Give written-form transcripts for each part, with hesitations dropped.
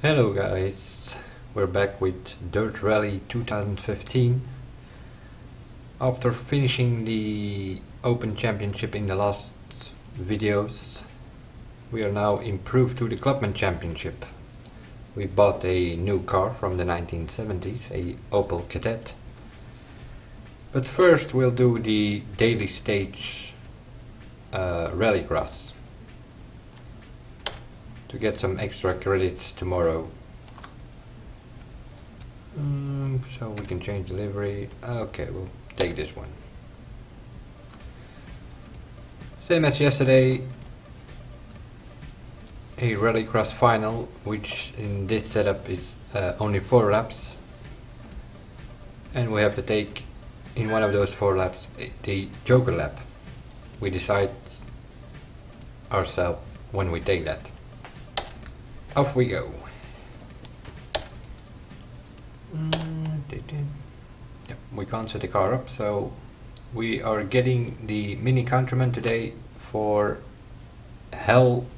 Hello guys, we're back with Dirt Rally 2015. After finishing the Open Championship in the last videos, we are now improved to the Clubman Championship. We bought a new car from the 1970s, a Opel Kadett. But first we'll do the daily stage rallycross to get some extra credits tomorrow. So we can change the livery. Okay, we'll take this one. Same as yesterday, a rallycross final, which in this setup is only 4 laps, and we have to take in one of those 4 laps the Joker lap. We decide ourselves when we take that. Off we go. Yep, we can't set the car up, so we are getting the Mini Countryman today for Hell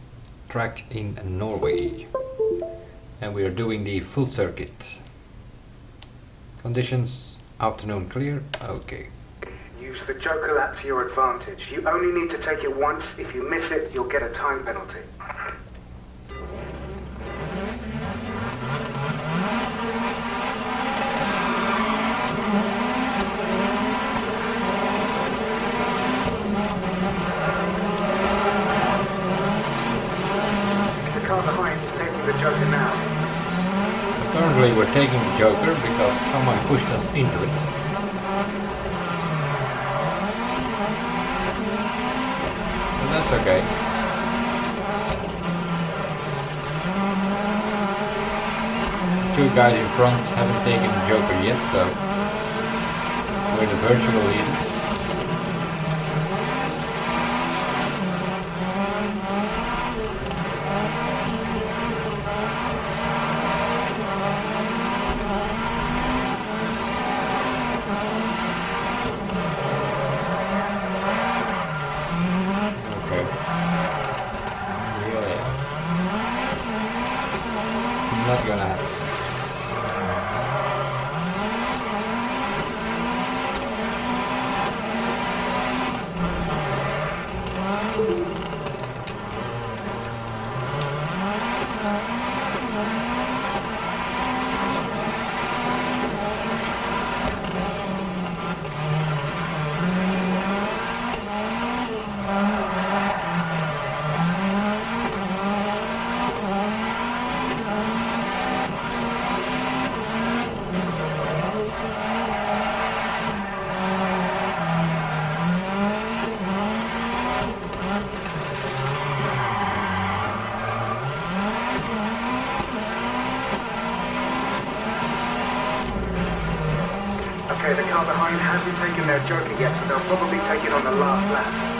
track in Norway, and we are doing the full circuit. Conditions: afternoon clear. Okay. Use the Joker lap to your advantage. You only need to take it once. If you miss it, you'll get a time penalty. The car behind is taking the Joker now. Apparently we're taking the Joker because someone pushed us into it. But that's okay. Two guys in front haven't taken the Joker yet, so we're the virtual leaders. Okay. Yeah. Not gonna happen. Okay, the car behind hasn't taken their Joker yet, so they'll probably take it on the last lap.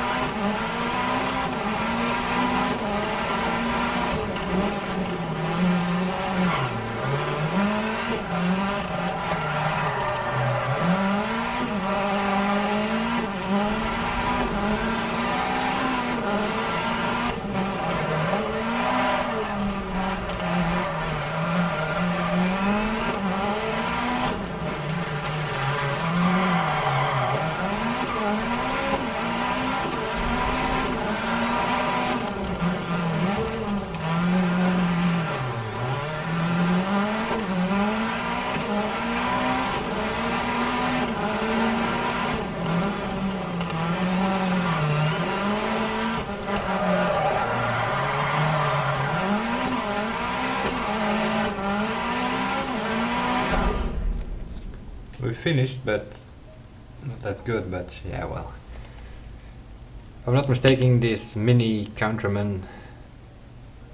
We finished, but not that good, but yeah, well. If I'm not mistaken, this Mini Countryman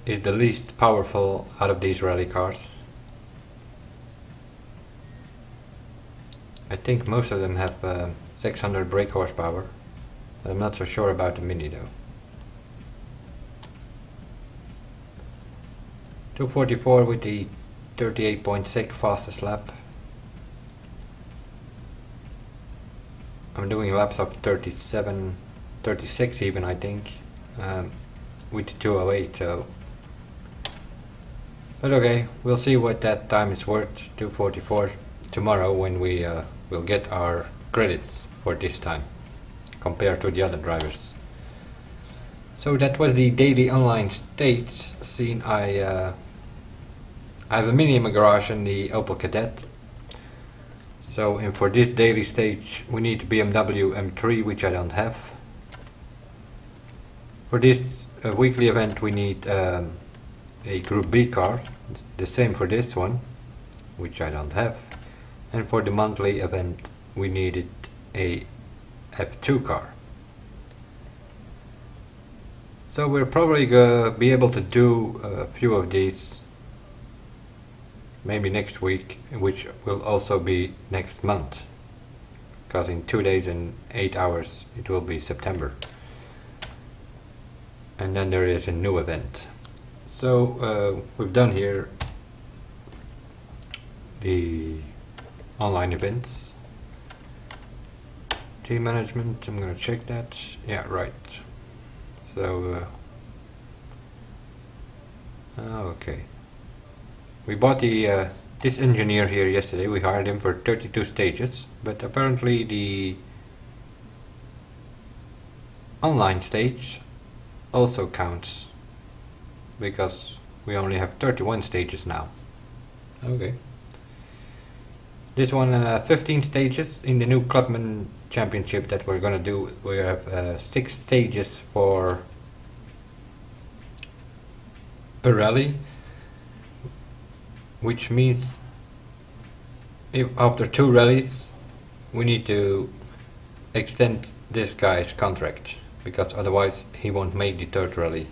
is the least powerful out of these rally cars. I think most of them have 600 brake horsepower, but I'm not so sure about the Mini though. 244 with the 38.6 fastest lap. I'm doing laps of 37, 36 even, I think, with 208, so But okay, we'll see what that time is worth, 2:44 tomorrow, when we will get our credits for this time compared to the other drivers. So that was the daily online stage scene. I have a mini in my garage and the Opel Kadett. So, and for this daily stage we need BMW M3, which I don't have. For this weekly event we need a Group B car, the same for this one, which I don't have. And for the monthly event we needed a F2 car. So we're probably gonna be able to do a few of these maybe next week, which will also be next month, because in 2 days and 8 hours it will be September. And then there is a new event. So we've done here the online events. Team management, I'm gonna check that. Yeah, right. So okay. We bought the this engineer here yesterday. We hired him for 32 stages, but apparently the online stage also counts, because we only have 31 stages now. Okay. This one 15 stages in the new Clubman Championship that we're gonna do. We have 6 stages for per rally, which means if after 2 rallies we need to extend this guy's contract, because otherwise he won't make the 3rd rally,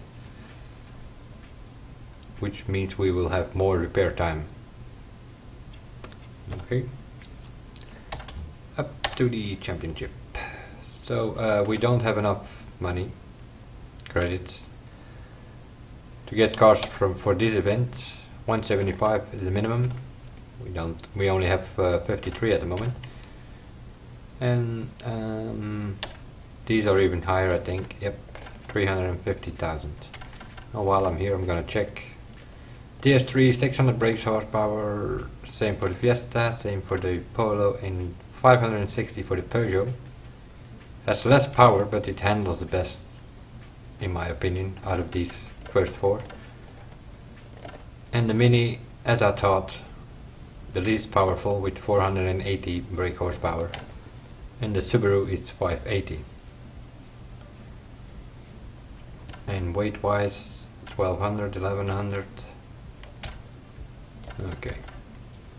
which means we will have more repair time. Okay, up to the championship. So we don't have enough money, credits, to get cars for this event. 175 is the minimum. We only have 53 at the moment, and these are even higher, I think. Yep, 350,000. Oh, while I'm here, I'm gonna check. DS3 600 brakes horsepower, same for the Fiesta, same for the Polo, and 560 for the Peugeot. Has less power, but it handles the best, in my opinion, out of these first 4. And the Mini, as I thought, the least powerful, with 480 brake horsepower, and the Subaru is 580. And weight wise, 1200, 1100. Okay,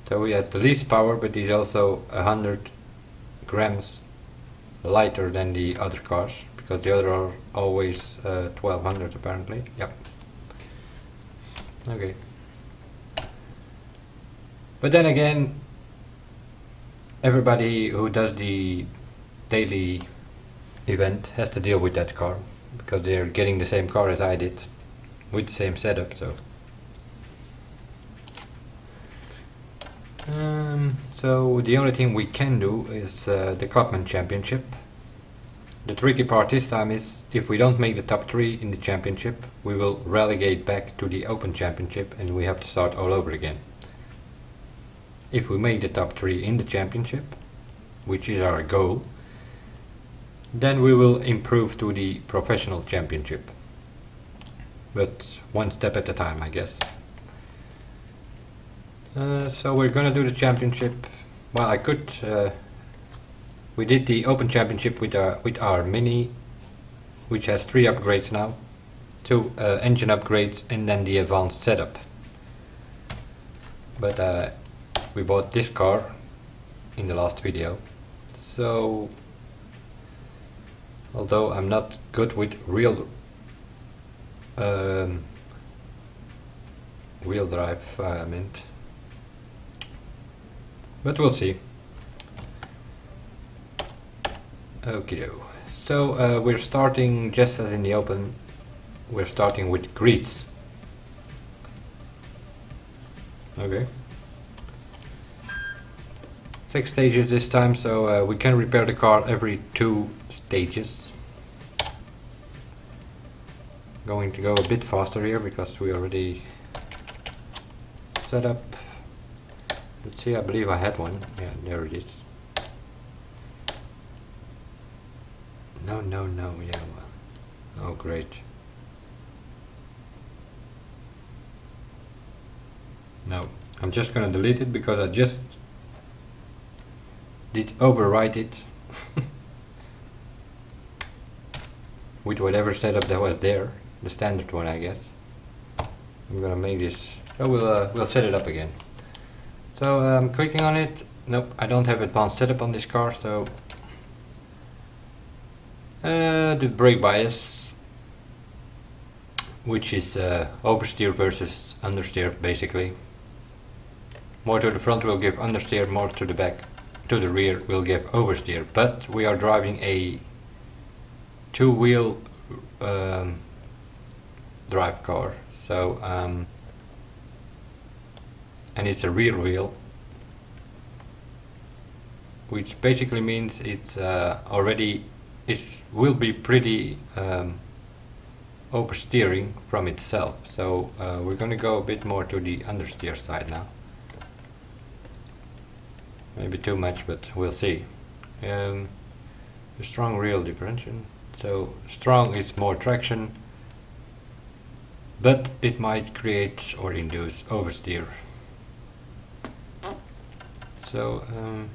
so he has the least power, but he's also 100 grams lighter than the other cars, because the other are always 1200 apparently. Yep. Okay. But then again, everybody who does the daily event has to deal with that car, because they're getting the same car as I did, with the same setup. So the only thing we can do is the Clubman Championship. The tricky part this time is, if we don't make the top 3 in the championship, we will relegate back to the Open Championship and we have to start all over again. If we make the top 3 in the championship, which is our goal, then we will improve to the professional championship. But one step at a time, I guess. So we're gonna do the championship. Well, I could. We did the Open Championship with our Mini, which has 3 upgrades now, 2 engine upgrades, and then the advanced setup. But we bought this car in the last video, so although I'm not good with wheel drive, I meant. But we'll see. Okay, so we're starting just as in the Open. We're starting with grease. Okay. 6 stages this time, so we can repair the car every 2 stages. Going to go a bit faster here because we already setup. Let's see, I believe I had one. Yeah, there it is. No, yeah. Oh, great. No, I'm just gonna delete it because I just did overwrite it with whatever setup that was there, the standard one, I guess. I'm gonna make this, so we'll set it up again. So I'm clicking on it. Nope, I don't have advanced setup on this car, so the brake bias, which is oversteer versus understeer, basically. More to the front will give understeer, more to the back, to the rear will give oversteer. But we are driving a two-wheel drive car, so and it's a rear wheel, which basically means it's already, it will be pretty oversteering from itself. So we're going to go a bit more to the understeer side now. Maybe too much, but we'll see. A strong rear differential. So strong is more traction, but it might create or induce oversteer. So I'm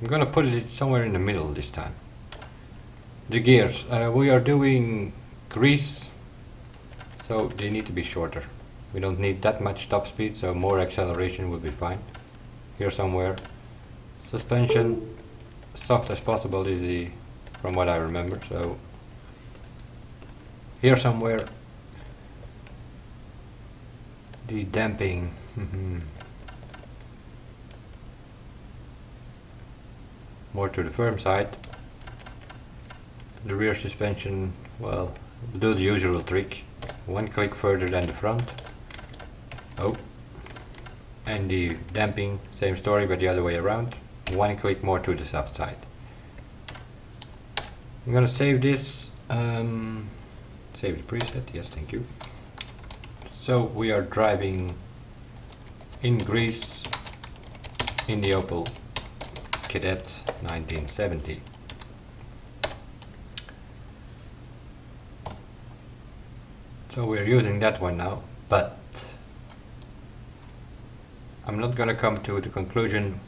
gonna put it somewhere in the middle this time. The gears, we are doing grease, so they need to be shorter. We don't need that much top speed, so more acceleration will be fine. Here somewhere. Suspension, soft as possible is the, from what I remember, so here somewhere. The damping, more to the firm side. The rear suspension, well, do the usual trick, one click further than the front. Oh, and the damping, same story but the other way around, one click more to the soft side. I'm gonna save this, save the preset, yes, thank you. So we are driving in Greece in the Opel Kadett 1970. So we're using that one now, but I'm not gonna come to the conclusion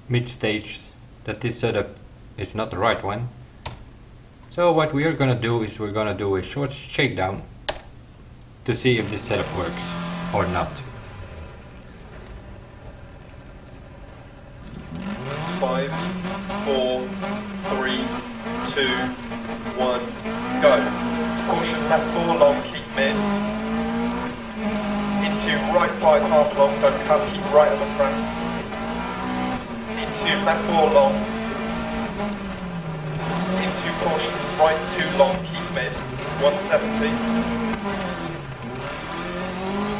mid-stage that this setup is not the right one. So what we are gonna do is we're gonna do a short shakedown to see if this setup works or not. 5, 4, 3, 2, 1, go. Caution left 4 long, keep mid. Into right 5 half long, don't cut, keep right on the crest. Into left 4 long. Into caution right 2 long, keep mid. 170.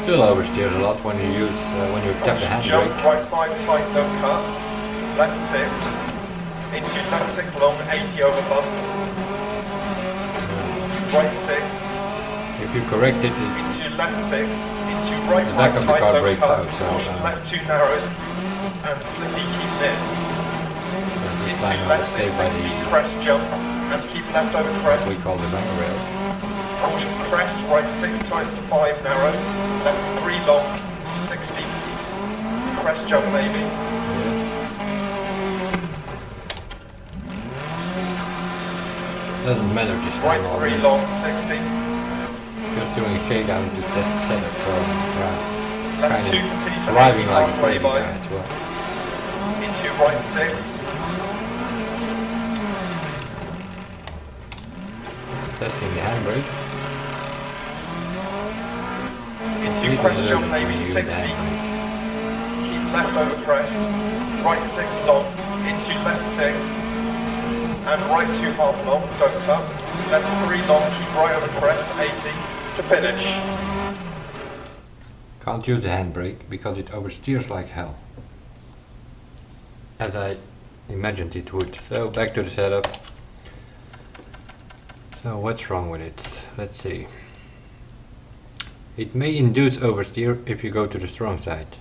Still oversteered a lot when you use when you tap the handbrake. Jump right 5 tight, don't cut. Left 6. Into left 6 long, 80 over bump. Right 6. If you correct it, Into left 6. Into right the back of the car breaks out. So left 2 narrows and slippy keep mid. this Into sign was left 6 saved by 60 the crest jump and keep left over crest. what we call the runner rail. Caution crest, right 6 times to 5 narrows, left 3 long, 60. Crest jump maybe. Doesn't matter this Right time. 3 long, 60. Just doing a shakedown to test the setup, so Left kind 2 of continues to driving 80 like a halfway crazy by. guy as well. Into right 6. Testing the handbrake. Into crest jump maybe 60. Keep left over crest. Right 6 long. Into left 6. And right 2 half long, don't cut. Left 3 long, keep right over crest, 80. To finish. Can't use the handbrake because it oversteers like hell, as I imagined it would. So back to the setup. So what's wrong with it? Let's see. It may induce oversteer if you go to the strong side.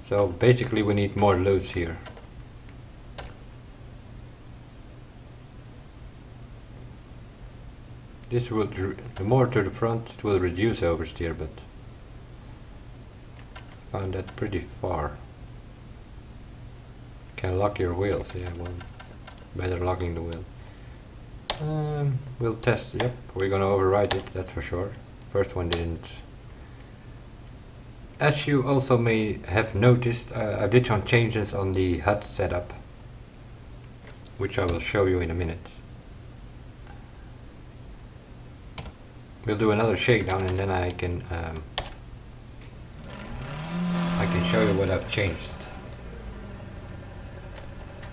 So basically we need more loads here. This will, the more to the front, it will reduce oversteer, but found that pretty far. Can lock your wheels, yeah, well, better locking the wheel. We'll test, yep, we're gonna override it, that's for sure. First one didn't. As you also may have noticed, I did some changes on the HUD setup, which I will show you in a minute. We'll do another shakedown and then I can show you what I've changed.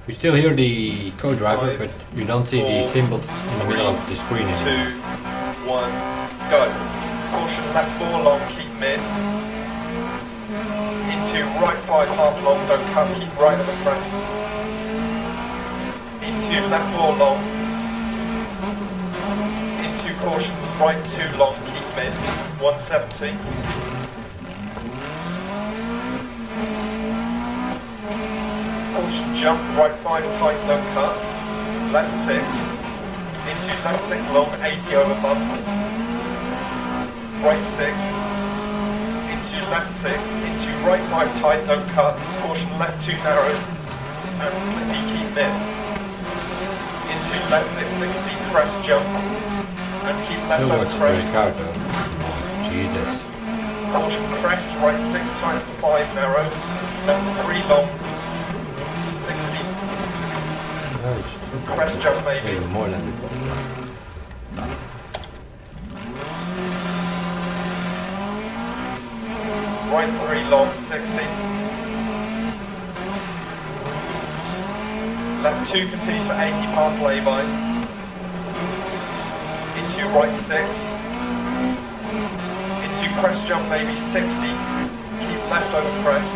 We still hear the co-driver, but you don't see the symbols in the middle of the screen anymore. 2, 1, go. Caution left 4 long, keep mid. Into right 5 half long, don't cut, keep right of the crest. Into left 4 long. Into caution right 2 long, keep mid. 170. Caution jump right 5 tight, don't cut. Left 6. Into left 6 long, 80 over bump. Right 6. Into left 6. Into right 5 tight, don't cut. Caution left 2 narrow. And slippy, keep mid. Into left 660, crest jump. And keep left over crest. Jesus. Caution crest, right 6 times to 5 narrows. Left 3 long. 60. Oh, Crest jump maybe. even more than before. Right 3 long, 60. Left 2 continues for 80 past lay-by. Into right 6. Into crest jump maybe 60. Keep left over crest.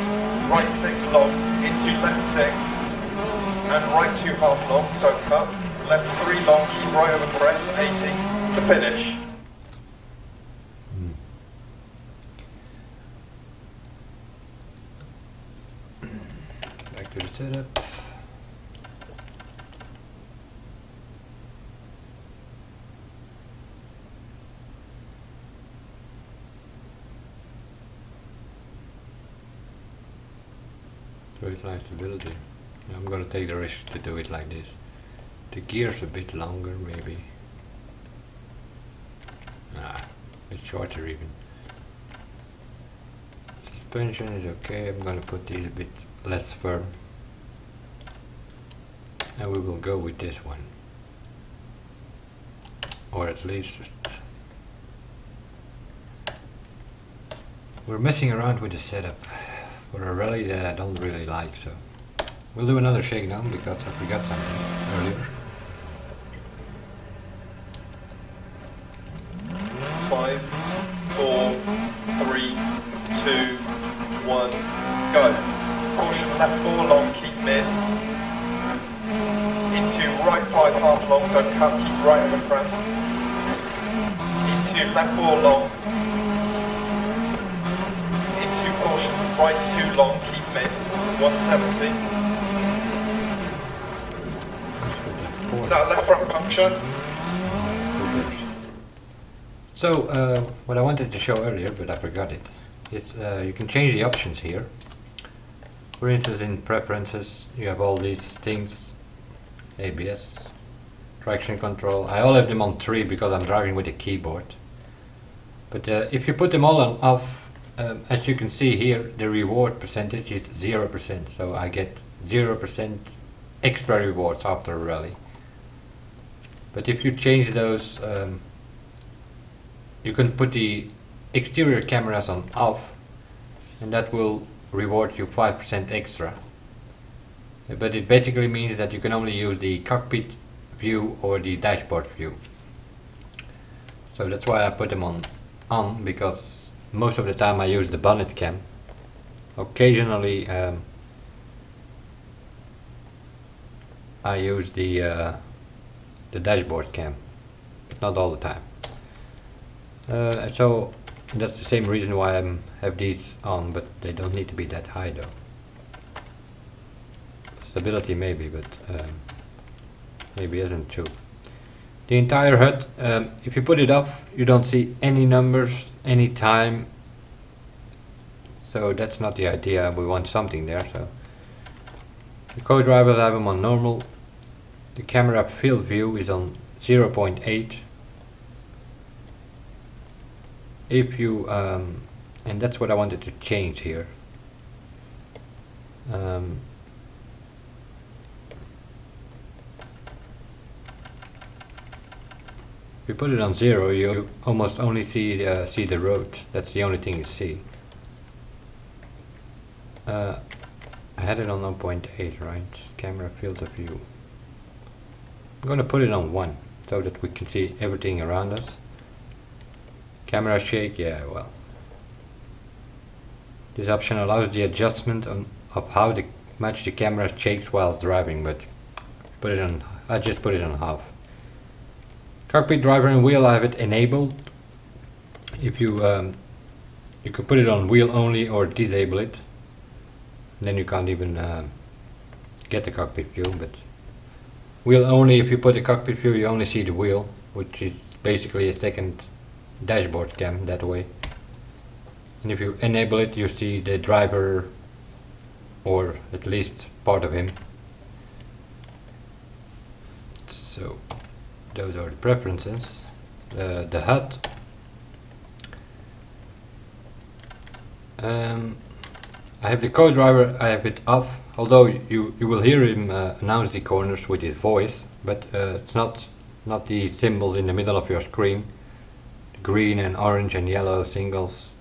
Right 6 long. Into left 6. And right 2 half long, don't cut. Left 3 long, keep right over crest, 80. To finish. Back to the setup. Very nice stability. I'm gonna take the risk to do it like this. The gear's a bit longer, maybe. Nah, a bit shorter even. Suspension is okay. I'm gonna put these a bit less firm. And we will go with this one. Or at least we're messing around with the setup for a rally that I don't really like, so we'll do another shakedown because I forgot something earlier. 5, 4, 3, 2, 1, go. Caution left 4 long, keep mid. Into right 5 half long, don't cut, keep right over crest. Into left 4 long. Into caution right 2 long, keep mid. 170. Is that a left front puncture? So what I wanted to show earlier, but I forgot it, is you can change the options here. For instance, in preferences you have all these things: ABS, traction control. I all have them on 3 because I'm driving with a keyboard. But if you put them all on off, as you can see here, the reward percentage is 0%. So I get 0% extra rewards after a rally. But if you change those, you can put the exterior cameras on off, and that will reward you 5% extra. But it basically means that you can only use the cockpit view or the dashboard view. So that's why I put them on, because most of the time I use the bonnet cam. Occasionally I use the dashboard cam, but not all the time. So that's the same reason why I have these on, but they don't need to be that high though. Stability maybe, but maybe isn't too. The entire HUD, if you put it off, you don't see any numbers, any time. So that's not the idea. We want something there. So the co-driver will have them on normal. The camera field view is on 0.8. If you and that's what I wanted to change here. If you put it on 0, you almost only see the road. That's the only thing you see. I had it on 0.8, right? Camera field of view. I'm gonna put it on 1 so that we can see everything around us. Camera shake, yeah, well. This option allows the adjustment of how much the camera shakes whilst driving, but I just put it on half. Cockpit, driver and wheel, I have it enabled. If you you can put it on wheel only or disable it. Then you can't even get the cockpit view, but wheel only, if you put the cockpit view you only see the wheel, which is basically a second dashboard cam that way. And if you enable it you see the driver, or at least part of him. So those are the preferences. The HUD. I have the co-driver, I have it off, although you will hear him announce the corners with his voice, but it's not the symbols in the middle of your screen, the green and orange and yellow singles.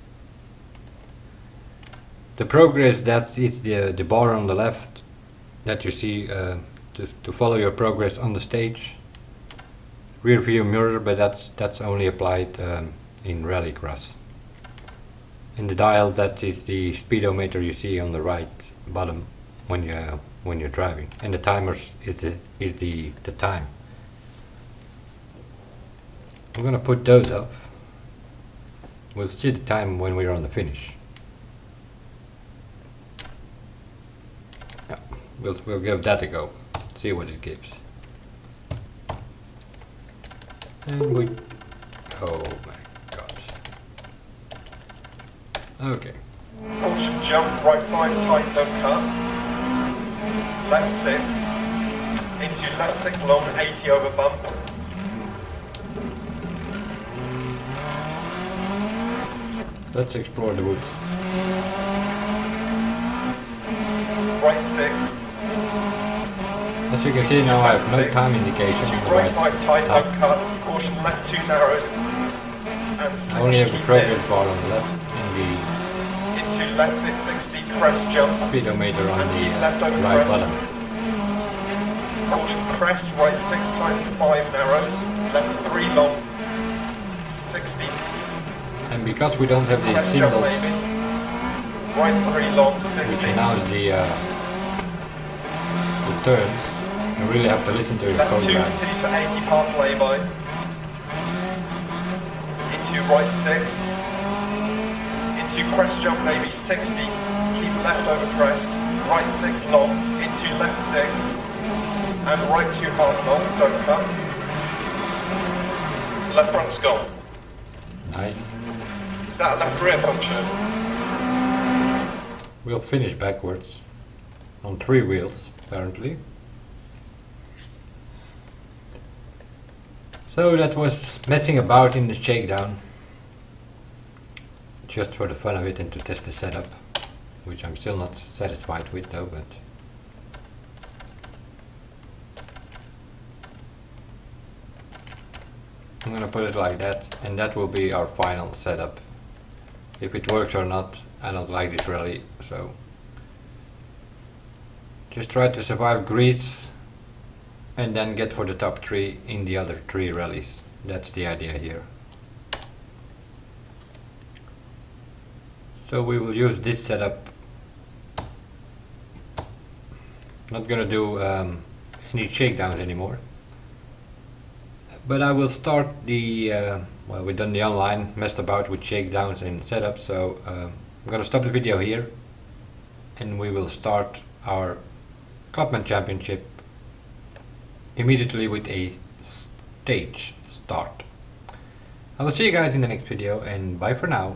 The progress, that is the bar on the left that you see to follow your progress on the stage. Rear view mirror, but that's only applied in rallycross. And the dial, that is the speedometer you see on the right bottom when you're driving, and the timers is the time. I'm gonna put those up. We'll see the time when we're on the finish. Yeah, we'll give that a go. See what it gives. And we, oh my god. Okay. Caution jump, right 5 tight, don't cut. Left 6. Into left 6 long, 80 over bump. Let's explore the woods. Right 6. As you can see now I have no time indication on the Right right 5 tight, top. don't cut. Caution left 2 narrows. And I only have the keep progress in. bar on the left and Into left 660, crest jump. the speedometer on the Left over right crest. bottom. Caution crest, right 6 times 5 narrows. Left 3 long, 60. And because we don't have these Crest jump symbols maybe. Right 3 long, 60. which announce the turns, you really have to listen to your Left 2 code line. continues for 80 past lay-by. Into right 6. Into crest jump maybe 60. Keep left over crest. Right 6 long. Into left 6. And right 2 half long. Don't cut. Left front's gone. Nice. Is that a left rear function? We'll finish backwards on 3 wheels apparently. So that was messing about in the shakedown, just for the fun of it and to test the setup, which I'm still not satisfied with though, but I'm gonna put it like that, and that will be our final setup. If it works or not, I don't like this rally, so just try to survive Greece and then get for the top 3 in the other 3 rallies. That's the idea here. So we will use this setup. Not gonna do any shakedowns anymore, but I will start the well, we've done the online, messed about with shakedowns and setups, so I'm gonna stop the video here and we will start our Clubman Championship immediately with a stage start. I will see you guys in the next video, and bye for now.